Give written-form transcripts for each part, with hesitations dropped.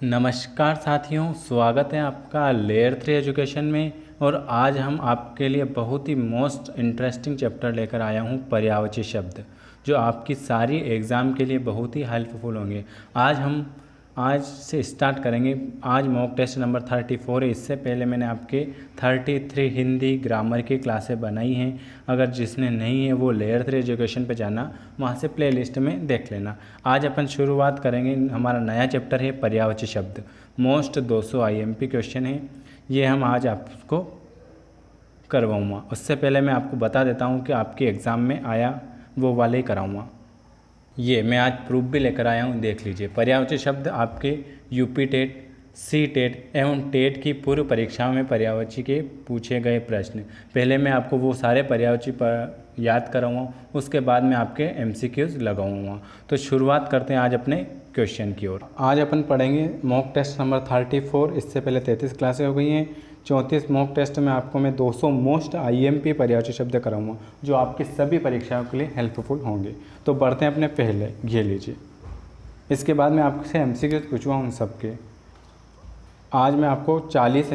नमस्कार साथियों, स्वागत है आपका लेयर 3 एजुकेशन में। और आज हम आपके लिए बहुत ही मोस्ट इंटरेस्टिंग चैप्टर लेकर आया हूँ, पर्यायवाची शब्द, जो आपकी सारी एग्ज़ाम के लिए बहुत ही हेल्पफुल होंगे। आज से स्टार्ट करेंगे। आज मॉक टेस्ट नंबर 34 है। इससे पहले मैंने आपके 33 हिंदी ग्रामर की क्लासें बनाई हैं। अगर जिसने नहीं है वो लेयर 3 एजुकेशन पे जाना, वहाँ से प्लेलिस्ट में देख लेना। आज अपन शुरुआत करेंगे। हमारा नया चैप्टर है पर्यायवाची शब्द। मोस्ट 200 IMP क्वेश्चन है, ये हम आज आपको करवाऊँगा। उससे पहले मैं आपको बता देता हूँ कि आपके एग्ज़ाम में आया वो वाले ही कराऊँगा। ये मैं आज प्रूफ भी लेकर आया हूँ, देख लीजिए। पर्यायवाची शब्द आपके यूपी टेट, सी टेट एवं टेट की पूर्व परीक्षाओं में पर्यायवाची के पूछे गए प्रश्न। पहले मैं आपको वो सारे पर्यायवाची याद कराऊंगा, उसके बाद मैं आपके MCQs लगाऊंगा। तो शुरुआत करते हैं आज अपने क्वेश्चन की ओर। आज अपन पढ़ेंगे मॉक टेस्ट नंबर 34। इससे पहले 33 क्लासें हो गई हैं। 34 मॉक टेस्ट में आपको मैं 200 मोस्ट IMP पर्यायवाची शब्द कराऊंगा, जो आपकी सभी परीक्षाओं के लिए हेल्पफुल होंगे। तो बढ़ते हैं अपने पहले, ये लीजिए। इसके बाद मैं आपसे MCQs पूछूँगा उन सबके। आज मैं आपको 40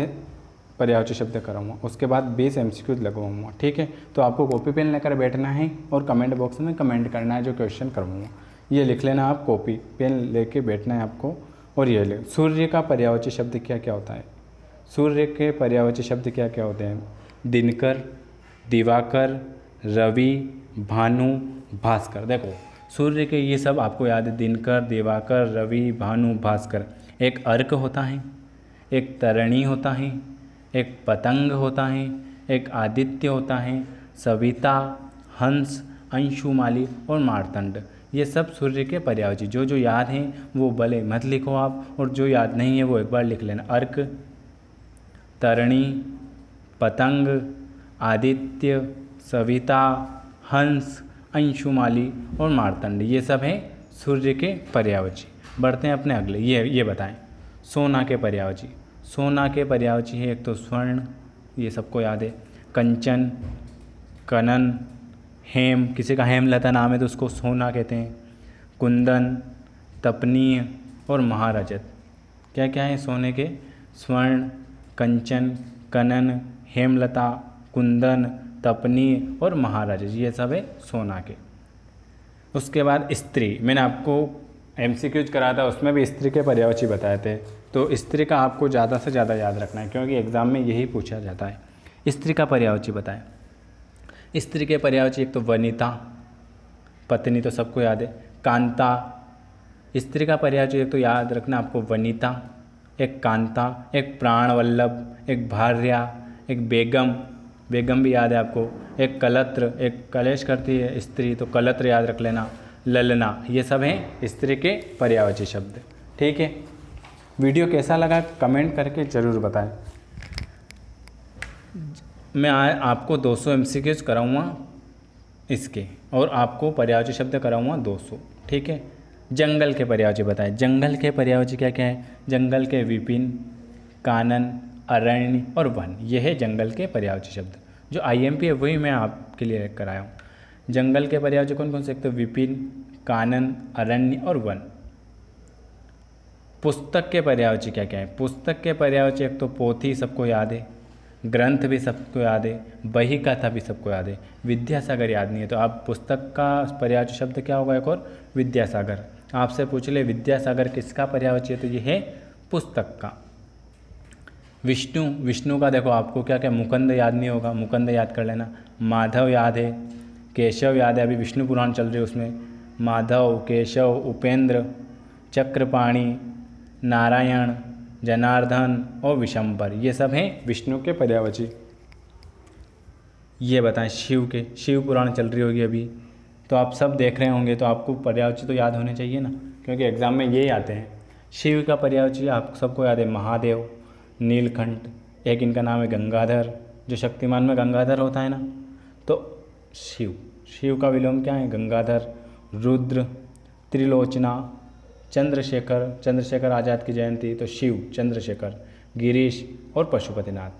पर्यायवाची शब्द कराऊंगा, उसके बाद 20 MCQs लगवाऊंगा, ठीक है। तो आपको कॉपी पेन लेकर बैठना है और कमेंट बॉक्स में कमेंट करना है जो क्वेश्चन करवाऊंगा। ये लिख लेना, आप कॉपी पेन लेके बैठना है आपको। और ये ले, सूर्य का पर्यायवाची शब्द क्या क्या होता है? सूर्य के पर्यायवाची शब्द क्या क्या होते हैं? दिनकर, दिवाकर, रवि, भानु, भास्कर। देखो, सूर्य के ये सब आपको याद है, दिनकर, दिवाकर, रवि, भानु, भास्कर। एक अर्क होता है, एक तरणी होता है, एक पतंग होता है, एक आदित्य होता है, सविता, हंस, अंशुमाली और मार्तंड। ये सब सूर्य के पर्यायवाची। जो जो याद हैं वो भले मत लिखो आप, और जो याद नहीं है वो एक बार लिख लेना। अर्क, तरणी, पतंग, आदित्य, सविता, हंस, अंशुमाली और मार्तंड, ये सब हैं सूर्य के पर्यायवाची। बढ़ते हैं अपने अगले। ये बताएं, सोना के पर्यायवाची। सोना के पर्यायवाची है एक तो स्वर्ण, ये सबको याद है, कंचन, कनन, हेम, किसी का हेमलता नाम है तो उसको सोना कहते हैं, कुंदन, तपनीय और महारजत। क्या क्या है सोने के? स्वर्ण, कंचन, कनन, हेमलता, कुंदन, तपनीय और महारजत, ये सब है सोना के। उसके बाद स्त्री। मैंने आपको MCQs करा था, उसमें भी स्त्री के पर्यायवाची बताए थे। तो स्त्री का आपको ज़्यादा से ज़्यादा याद रखना है, क्योंकि एग्ज़ाम में यही पूछा जाता है। स्त्री का पर्यायवाची बताएं। स्त्री के पर्यायवाची एक तो वनिता, पत्नी तो सबको याद है, कांता। स्त्री का पर्यायवाची एक तो याद रखना आपको, वनिता, एक कांता, एक प्राणवल्लभ, एक भार्या, एक बेगम, बेगम भी याद है आपको, एक कलत्र, एक कलेश करती है स्त्री तो कलत्र याद रख लेना, ललना। ये सब हैं स्त्री के पर्यायवाची शब्द, ठीक है। वीडियो कैसा लगा कमेंट करके ज़रूर बताएं। मैं आपको 200 MCQs कराऊंगा इसके, और आपको पर्यायवाची शब्द कराऊंगा 200, ठीक है। जंगल के पर्यायवाची बताएं। जंगल के पर्यायवाची क्या क्या है? जंगल के विपिन, कानन, अरण्य और वन, ये है जंगल के पर्यायवाची शब्द। जो IMP है वही मैं आपके लिए लेकर आया हूँ। जंगल के पर्यायवाची कौन कौन से? एक तो विपिन, कानन, अरण्य और वन। पुस्तक के पर्यायवाची क्या क्या है? पुस्तक के पर्यायवाची एक तो पोथी, सबको याद है, ग्रंथ भी सबको याद है, बही कथा भी सबको याद है, विद्यासागर याद नहीं है तो आप पुस्तक का पर्यायवाची शब्द क्या होगा? एक और विद्यासागर। आपसे पूछ ले विद्यासागर किसका पर्यायवाची है, तो ये है पुस्तक का। विष्णु, विष्णु का देखो आपको क्या क्या, मुकुंद याद नहीं होगा, मुकुंद याद कर लेना। माधव याद है, केशव याद है, अभी विष्णु पुराण चल रही है उसमें, माधव, केशव, उपेंद्र, चक्रपाणी, नारायण, जनार्दन और विशंबर, ये सब हैं विष्णु के पर्यायवाची। ये बताएं शिव के, शिव पुराण चल रही होगी अभी, तो आप सब देख रहे होंगे, तो आपको पर्यायवाची तो याद होने चाहिए ना, क्योंकि एग्ज़ाम में यही आते हैं। शिव का पर्यायवाची आप सबको याद है, महादेव, नीलकंठ, एक इनका नाम है गंगाधर, जो शक्तिमान में गंगाधर होता है ना, तो शिव, शिव का विलोम क्या है? गंगाधर, रुद्र, त्रिलोचना, चंद्रशेखर, चंद्रशेखर आज़ाद की जयंती तो शिव, चंद्रशेखर, गिरीश और पशुपतिनाथ।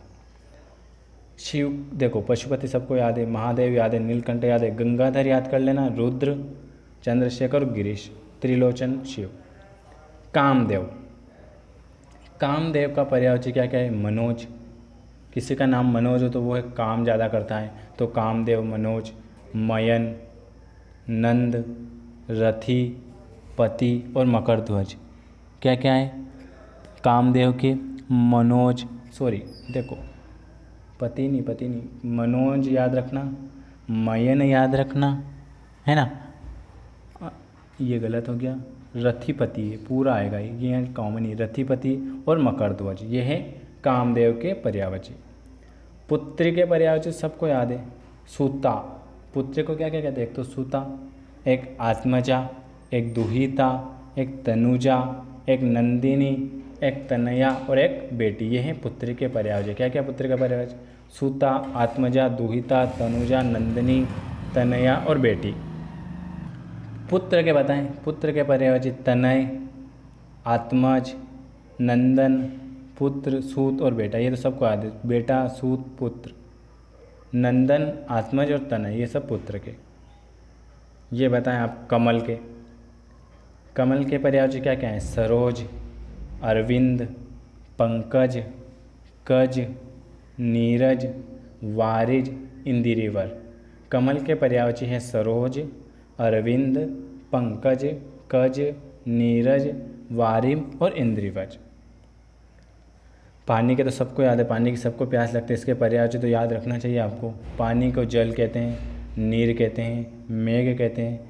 शिव देखो, पशुपति सबको याद है, महादेव याद है, नीलकंठ याद है, गंगाधर याद कर लेना, रुद्र, चंद्रशेखर और गिरीश, त्रिलोचन शिव। कामदेव, कामदेव का पर्यायवाची क्या क्या है? मनोज। किसी का नाम मनोज हो तो वो है काम ज़्यादा करता है, तो कामदेव, मनोज। मयन, नंद, रथी, पति और मकरध्वज क्या क्या है? कामदेव के मनोज, सॉरी देखो पति नहीं, मनोज याद रखना, मयन याद रखना, है ना। ये गलत हो गया, रथिपति है, पूरा आएगा ये कॉमन ही, रथिपति और मकरध्वज ये है कामदेव के पर्यायवाची। पुत्र के पर्यायवाची सबको याद है, सूता। पुत्र को क्या क्या कहते हैं? एक तो सूता, एक आत्मजा, एक दुहिता, एक तनुजा, एक नंदिनी, एक तनया और एक बेटी। ये है पुत्र के पर्यायवाची। क्या क्या पुत्र का पर्यायवाची? सूता, आत्मजा, दुहिता, तनुजा, नंदिनी, तनया और बेटी। पुत्र के बताएं, पुत्र के पर्यायवाची तनय, आत्मज, नंदन, पुत्र, सूत और बेटा। ये तो सबको याद है, बेटा, सूत, पुत्र। नंदन, आत्मज और तनय ये सब पुत्र के। ये बताएं आप कमल के। कमल के पर्यायवाची क्या क्या है? सरोज, अरविंद, पंकज, कज, नीरज, वारिज, इंदिरीवर। कमल के पर्यायवाची है सरोज, अरविंद, पंकज, कज, नीरज, वारिम और इंद्रिवज। पानी के तो सबको याद है, पानी की सबको प्यास लगती है, इसके पर्यायवाची तो याद रखना चाहिए आपको। पानी को जल कहते हैं, नीर कहते हैं, मेघ कहते हैं,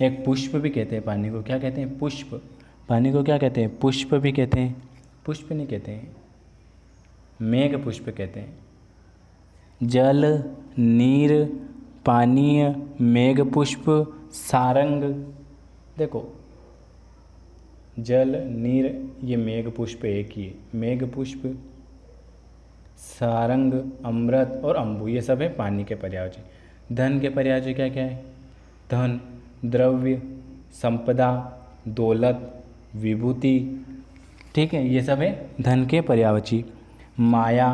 एक पुष्प भी कहते हैं पानी को। क्या कहते हैं? पुष्प। पानी को क्या कहते हैं? पुष्प भी कहते हैं, पुष्प नहीं कहते हैं, मेघ पुष्प कहते हैं। जल, नीर, पानीय, मेघ पुष्प, सारंग। देखो जल, नीर ये मेघ पुष्प एक ही है, मेघ पुष्प, सारंग, अमृत और अम्बु ये सब है पानी के पर्यायवाची। धन के पर्यायवाची क्या क्या है? धन, द्रव्य, संपदा, दौलत, विभूति। ठीक है, ये सब है धन के पर्यायवाची। माया,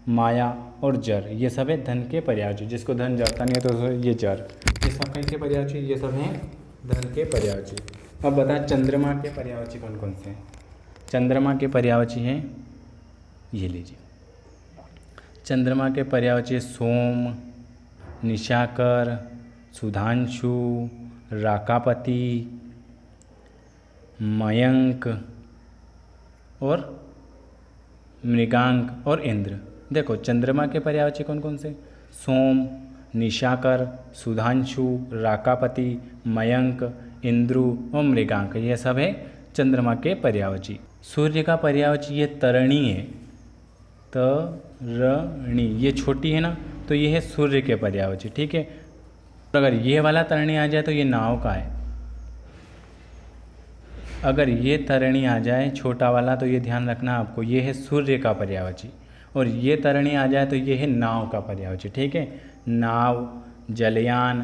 माया और जर ये सब है धन के पर्यायवाची। जिसको धन जरता नहीं है तो ये जर, ये सब किसके पर्यायवाची? ये सब हैं धन के पर्यायवाची। अब बता चंद्रमा के पर्यायवाची कौन कौन से हैं? चंद्रमा के पर्यायवाची हैं, ये लीजिए। चंद्रमा के पर्यायवाची सोम, निशाकर, सुधांशु, राकापति, मयंक और मृगांक और इंद्र। देखो चंद्रमा के पर्यायवाची कौन कौन से? सोम, निशाकर, सुधांशु, राकापति, मयंक, इंद्रु और मृगांक ये सब है चंद्रमा के पर्यायवाची। सूर्य का पर्यायवाची ये तरणी है, तरणी ये छोटी है ना, तो ये है सूर्य के पर्यायवाची। ठीक है, अगर ये वाला तरणी आ जाए तो ये नाव का है। अगर ये तरणी आ जाए छोटा वाला तो ये ध्यान रखना आपको, ये है सूर्य का पर्यायवाची। और ये तरणी आ जाए तो ये है नाव का पर्यायवाची। ठीक है, नाव, जलयान,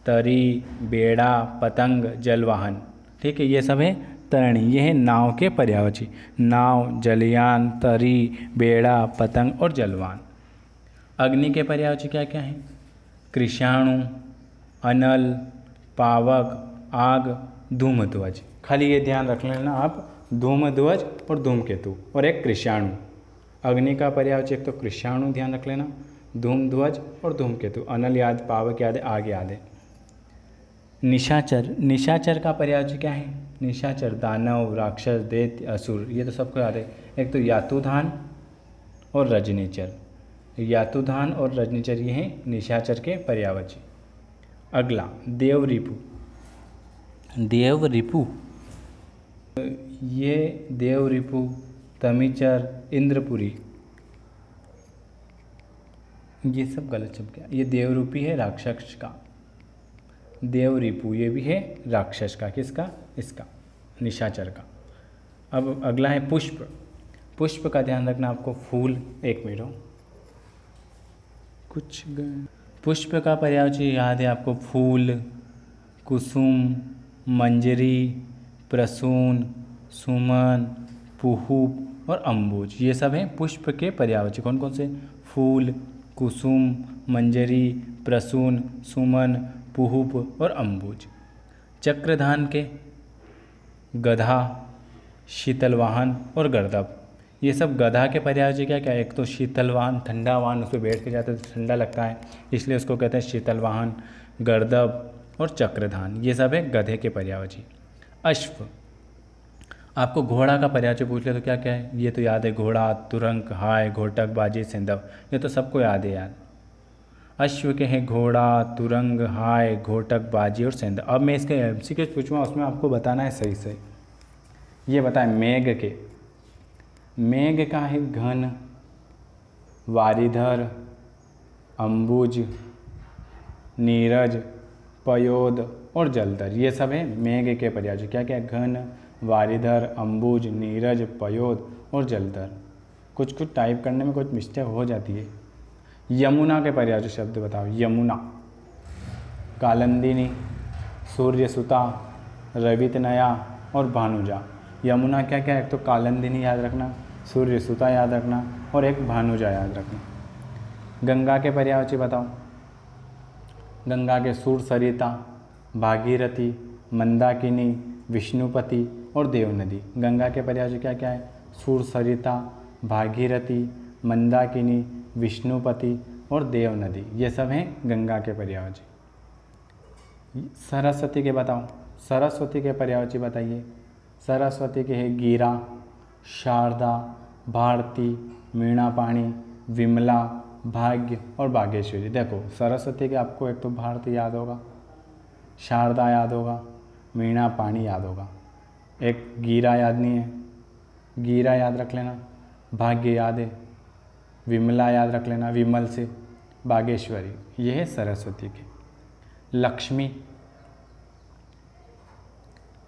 तरी, बेड़ा, पतंग, जलवाहन। ठीक है, ये सब है तरणी, ये है नाव के पर्यायवाची। नाव, जलयान, तरी, बेड़ा, पतंग और जलवान। अग्नि के पर्यायवाची क्या क्या हैं? कृषाणु, अनल, पावक, आग, धूमध्वज। खाली ये ध्यान रख लेना आप, धूमध्वज और धूमकेतु और एक कृषाणु। अग्नि का पर्यायवाची एक तो कृषाणु ध्यान रख लेना, धूमध्वज और धूमकेतु। अनल याद, पावक याद है, आग याद है। निशाचर, निशाचर का पर्यायवाची क्या है? निशाचर दानव, राक्षस, दैत्य, असुर ये तो सबको याद है। एक तो यातुधान और रजनीचर। यातुधान और रजनीचर ये हैं निशाचर के पर्यायवाची। अगला देवरिपु। देवरिपु ये देवरिपु, तमिचर, इंद्रपुरी ये सब गलत शब्द क्या? ये देवरूपी है राक्षस का, देवरिपु ये भी है राक्षस का। किसका? इसका, निशाचर का। अब अगला है पुष्प। पुष्प का ध्यान रखना आपको, फूल, एक मिनट कुछ पुष्प का पर्यायवाची याद है आपको, फूल, कुसुम, मंजरी, प्रसून, सुमन, पुहुप और अम्बुज ये सब हैं पुष्प के पर्यायवाची। कौन कौन से? फूल, कुसुम, मंजरी, प्रसून, सुमन, पुहुप और अम्बुज। चक्रधान के गधा, शीतलवाहन और गर्दभ ये सब गधा के पर्यायवाची क्या क्या है? एक तो शीतलवाहन, ठंडा वाहन, उस पर बैठ के जाते तो ठंडा लगता है, इसलिए उसको कहते हैं शीतलवाहन, गर्दभ और चक्रधान, ये सब है गधे के पर्यायवाची। अश्व, आपको घोड़ा का पर्यायवाची पूछ ले तो क्या क्या है? ये तो याद है, घोड़ा, तुरंग, हाय, घोटक, बाजी, सिंधव, ये तो सबको याद है यार। अश्व के हैं घोड़ा, तुरंग, हाय, घोटक, बाजी और सेंध। अब मैं इसके एमसीक्यू पूछूँगा, उसमें आपको बताना है सही सही। ये बताएं मेघ के, मेघ का है घन, वारिधर, अंबुज, नीरज, पयोद और जलधर, ये सब है मेघ के पर्यायवाची। क्या क्या? घन, वारिधर, अंबुज, नीरज, पयोद और जलधर। कुछ कुछ टाइप करने में कुछ मिस्टेक हो जाती है। यमुना के पर्यायवाची शब्द बताओ। यमुना, कालंदिनी, सूर्यसुता, रवितनया और भानुजा। यमुना क्या क्या है? एक तो कालंदिनी याद रखना, सूर्यसुता याद रखना और एक भानुजा याद रखना। गंगा के पर्यायवाची बताओ। गंगा के सूर सरिता, भागीरथी, मंदाकिनी, विष्णुपति और देवनदी। गंगा के पर्यायवाची क्या क्या है? सूर सरिता, भागीरथी, मंदाकिनी, विष्णुपति और देवनदी, ये सब हैं गंगा के पर्यायवाची। सरस्वती के बताओ। सरस्वती के पर्यायवाची बताइए। सरस्वती के है गीरा, शारदा, भारती, मीणापाणी, विमला, भाग्य और बागेश्वरी। देखो सरस्वती के आपको एक तो भारती याद होगा, शारदा याद होगा, मीणापाणी याद होगा, एक गीरा याद नहीं है, गीरा याद रख लेना, भाग्य याद है, विमला याद रख लेना, विमल से, बागेश्वरी, ये है सरस्वती के। लक्ष्मी,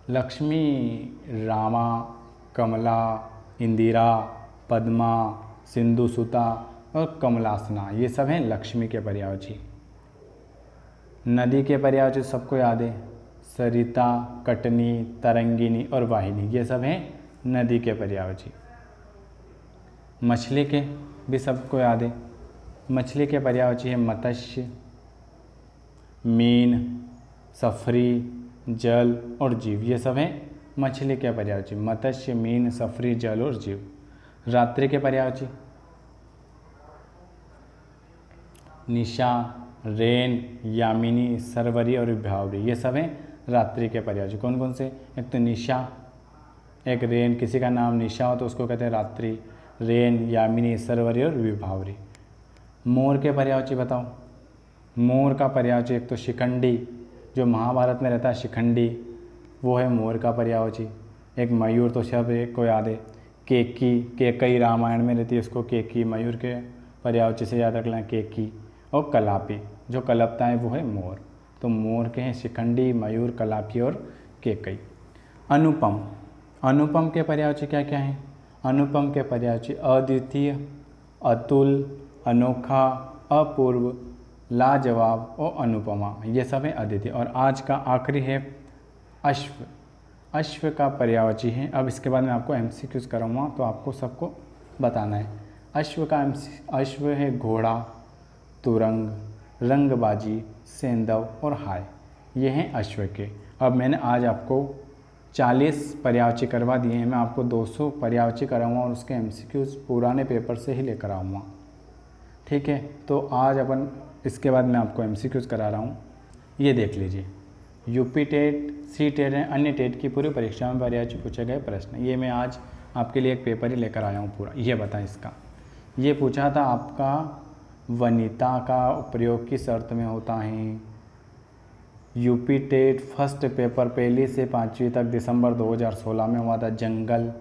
लक्ष्मी रामा, कमला, इंदिरा, पद्मा, सिंधुसुता और कमलासना, ये सब हैं लक्ष्मी के पर्यायवाची। नदी के पर्यायवाची सबको याद है, सरिता, कटनी, तरंगिनी और वाहिनी, ये सब हैं नदी के पर्यायवाची। मछली के भी सबको याद है। मछली के पर्यायवाची है मत्स्य, मीन, सफरी, जल और जीव, ये सब हैं मछली के पर्यायवाची। मत्स्य, मीन, सफरी, जल और जीव। रात्रि के पर्यायवाची निशा, रेन, यामिनी, सरवरी और विभावरी, ये सब हैं रात्रि के पर्यायवाची। कौन कौन से? एक तो निशा, एक रेन, किसी का नाम निशा हो तो उसको कहते हैं रात्रि, रेन, यामिनी, सरवरी और विभावरी। मोर के पर्यायवाची बताओ। मोर का पर्यायवाची एक तो शिखंडी, जो महाभारत में रहता है शिखंडी, वो है मोर का पर्यायवाची। एक मयूर तो सब एक को याद है, केकी, केकई रामायण में रहती है, उसको केकी, मयूर के पर्यायवाची से याद रख लें केकी। और कलापी, जो कलपता है वो है मोर। तो मोर के हैं शिखंडी, मयूर, कलापी और केकई। अनुपम, अनुपम के पर्यायवाची क्या क्या हैं? अनुपम के पर्यायवाची अद्वितीय, अतुल, अनोखा, अपूर्व, लाजवाब और अनुपमा, ये सब हैं अद्वितीय। और आज का आखिरी है अश्व। अश्व का पर्यायवाची है, अब इसके बाद मैं आपको एमसीक्यूज कराऊंगा तो आपको सबको बताना है। अश्व है घोड़ा, तुरंग, रंगबाजी, सेंधव और हाय, ये हैं अश्व के। अब मैंने आज आपको 40 पर्यायवाची करवा दिए हैं, मैं आपको 200 पर्यायवाची कराऊंगा और उसके एमसीक्यूज पुराने पेपर से ही लेकर आऊँगा। ठीक है, तो आज अपन इसके बाद मैं आपको एमसीक्यूज करा रहा हूँ। ये देख लीजिए, यूपी टेट, सी टेट है, अन्य टेट की पूरी परीक्षा में पर्यायवाची पूछे गए प्रश्न, ये मैं आज आपके लिए एक पेपर ही लेकर आया हूँ पूरा। ये बताएं इसका, ये पूछा था आपका वनिता का प्रयोग किस अर्थ में होता है। यूपी टेट फर्स्ट पेपर 1 से 5वीं तक दिसंबर 2016 में हुआ था। जंगल,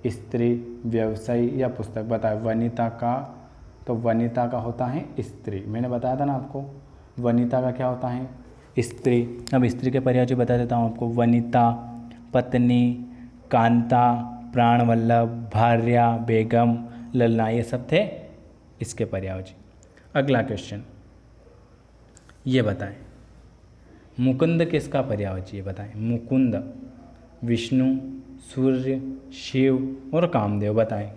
स्त्री, व्यवसायी या पुस्तक, बताए वनिता का। तो वनिता का होता है स्त्री, मैंने बताया था ना आपको, वनिता का क्या होता है स्त्री। अब स्त्री के पर्यायवाची बता देता हूँ आपको। वनिता, पत्नी, कांता, प्राणवल्लभ, भार्या, बेगम, ललना, ये सब थे इसके पर्यायवाची। अगला क्वेश्चन, ये बताएं मुकुंद किसका पर्यायवाची है? बताएं। मुकुंद विष्णु, सूर्य, शिव और कामदेव, बताएं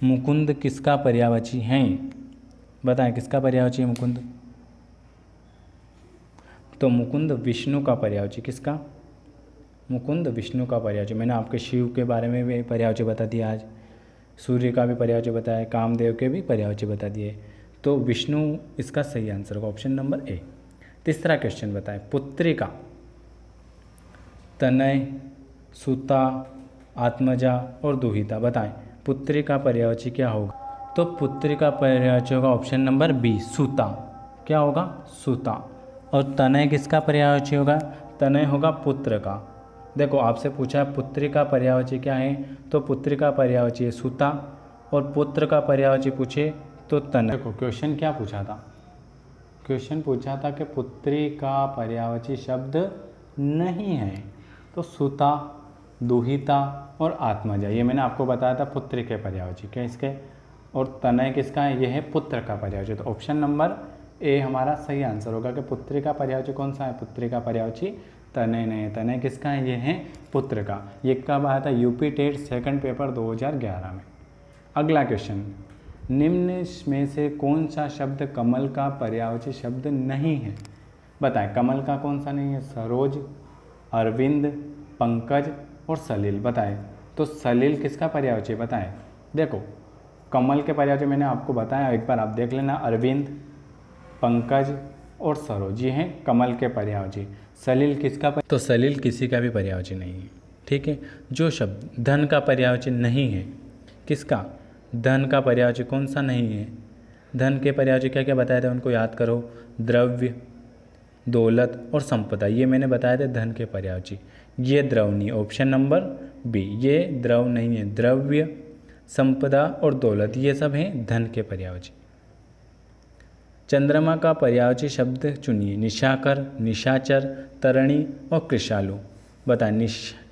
मुकुंद किसका पर्यायवाची हैं? बताएं किसका पर्यायवाची है मुकुंद? तो मुकुंद विष्णु का पर्यायवाची। किसका? मुकुंद विष्णु का पर्यायवाची। मैंने आपके शिव के बारे में भी पर्यायवाची बता दिया आज। सूर्य का भी पर्यायवाची बताया, कामदेव के भी पर्यायवाची बता दिए। तो विष्णु इसका सही आंसर होगा, ऑप्शन नंबर ए। तीसरा क्वेश्चन बताएं, पुत्रिका, तनय, सुता, आत्मजा और दुहिता, बताएं पुत्रिका पर्यायवाची क्या होगा? तो पुत्रिका पर्यायवाची होगा ऑप्शन नंबर बी, सुता। क्या होगा? सुता। और तनय किसका पर्यायवाची होगा? तनय होगा पुत्र का। देखो आपसे पूछा है पुत्रिका पर्यायवाची क्या है, तो पुत्रिका पर्यायवाची है सुता, और पुत्र का पर्यायवाची पूछे तो तनय। देखो क्वेश्चन क्या पूछा था? क्वेश्चन पूछा था कि पुत्री का पर्यायवाची शब्द नहीं है, तो सुता, दुहिता और आत्मजा, ये मैंने आपको बताया था पुत्री के पर्यायवाची क्या इसके, और तनय किसका है? यह है पुत्र का पर्यायवाची। तो ऑप्शन नंबर ए हमारा सही आंसर होगा कि पुत्री का पर्यायवाची कौन सा है? पुत्री का पर्यायवाची तनय नहीं है। तनय किसका है? ये है पुत्र का। ये कब आया था? यूपी टेट सेकंड पेपर 2011 में। अगला क्वेश्चन, निम्न में से कौन सा शब्द कमल का पर्यायवाची शब्द नहीं है? बताएं कमल का कौन सा नहीं है? सरोज, अरविंद, पंकज और सलील। बताएं तो सलील किसका पर्यायवाची बताएं? देखो कमल के पर्यायवाची मैंने आपको बताया, एक बार आप देख लेना, अरविंद, पंकज और सरोज, ये हैं कमल के पर्यायवाची। सलील किसका तो सलील किसी का भी पर्यायवाची नहीं है। ठीक है। जो शब्द धन का पर्यायवाची नहीं है, किसका? धन का पर्यायवाची कौन सा नहीं है? धन के पर्यायवाची क्या क्या बताए थे उनको याद करो, द्रव्य, दौलत और संपदा, ये मैंने बताए थे धन के पर्यायवाची। ये द्रव नहीं, ऑप्शन नंबर बी, ये द्रव नहीं है। द्रव्य, संपदा और दौलत ये सब हैं धन के पर्यायवाची। चंद्रमा का पर्यायवाची शब्द चुनिए, निशाकर, निशाचर, तरणी और कृषालु। बताएं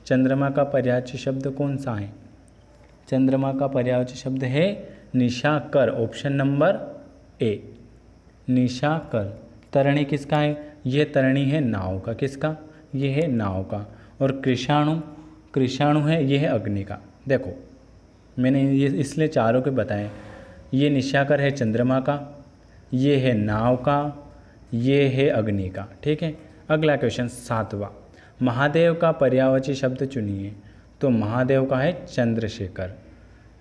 चंद्रमा का पर्यायवाची शब्द कौन सा है? चंद्रमा का पर्यायवाची शब्द है निशाकर, ऑप्शन नंबर ए, निशाकर। तरणी किसका है? ये तरणी है नाव का। किसका? ये है नाव का। और कृषाणु, कृषाणु है ये है अग्नि का। देखो मैंने ये इसलिए चारों के बताए, ये निशाकर है चंद्रमा का, ये है नाव का, ये है अग्नि का। ठीक है। अगला क्वेश्चन 7वां, महादेव का पर्यायवाची शब्द चुनिए। तो महादेव का है चंद्रशेखर।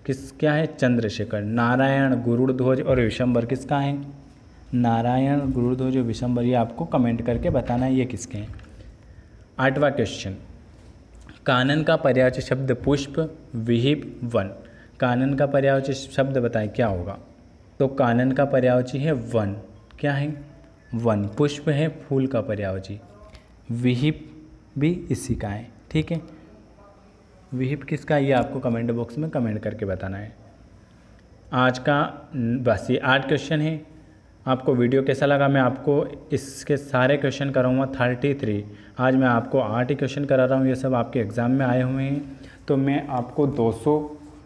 क्या है? चंद्रशेखर। नारायण, गरुड़ध्वज और विशंबर किसका है? नारायण, गरुड़ध्वज और विशंबर, ये आपको कमेंट करके बताना है ये किसके हैं। 8वां क्वेश्चन, कानन का पर्यायवाची शब्द पुष्प, विहिप, वन। कानन का पर्यायवाची शब्द बताएं क्या होगा? तो कानन का पर्यायवाची है वन। क्या है? वन। पुष्प है फूल का पर्यायवाची। विहिप भी इसी का है। ठीक है। विहिप किसका, ये आपको कमेंट बॉक्स में कमेंट करके बताना है। आज का बस ये 8 क्वेश्चन है। आपको वीडियो कैसा लगा? मैं आपको इसके सारे क्वेश्चन कराऊंगा 33। आज मैं आपको 8 ही क्वेश्चन करा रहा हूँ, ये सब आपके एग्ज़ाम में आए हुए हैं। तो मैं आपको 200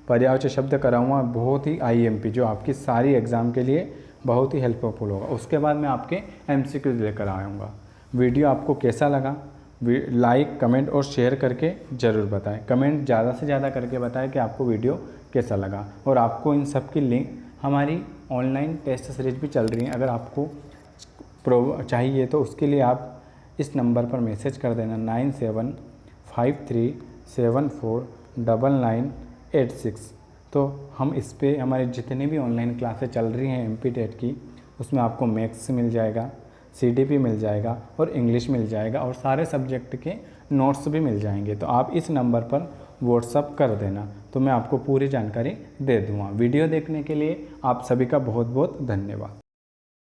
पर्यायवाची शब्द कराऊंगा, बहुत ही IMP, जो आपकी सारी एग्ज़ाम के लिए बहुत ही हेल्पफुल होगा। उसके बाद मैं आपके MCQs लेकर आऊँगा। वीडियो आपको कैसा लगा? लाइक, कमेंट और शेयर करके ज़रूर बताएं। कमेंट ज़्यादा से ज़्यादा करके बताएं कि आपको वीडियो कैसा लगा। और आपको इन सब की लिंक, हमारी ऑनलाइन टेस्ट सीरीज भी चल रही है, अगर आपको चाहिए तो उसके लिए आप इस नंबर पर मैसेज कर देना 9753749986। तो हम इस पर हमारी जितनी भी ऑनलाइन क्लासेस चल रही हैं MP टेट की, उसमें आपको मैथ्स मिल जाएगा, CDP मिल जाएगा और इंग्लिश मिल जाएगा, और सारे सब्जेक्ट के नोट्स भी मिल जाएंगे। तो आप इस नंबर पर व्हाट्सअप कर देना, तो मैं आपको पूरी जानकारी दे दूँगा। वीडियो देखने के लिए आप सभी का बहुत बहुत धन्यवाद।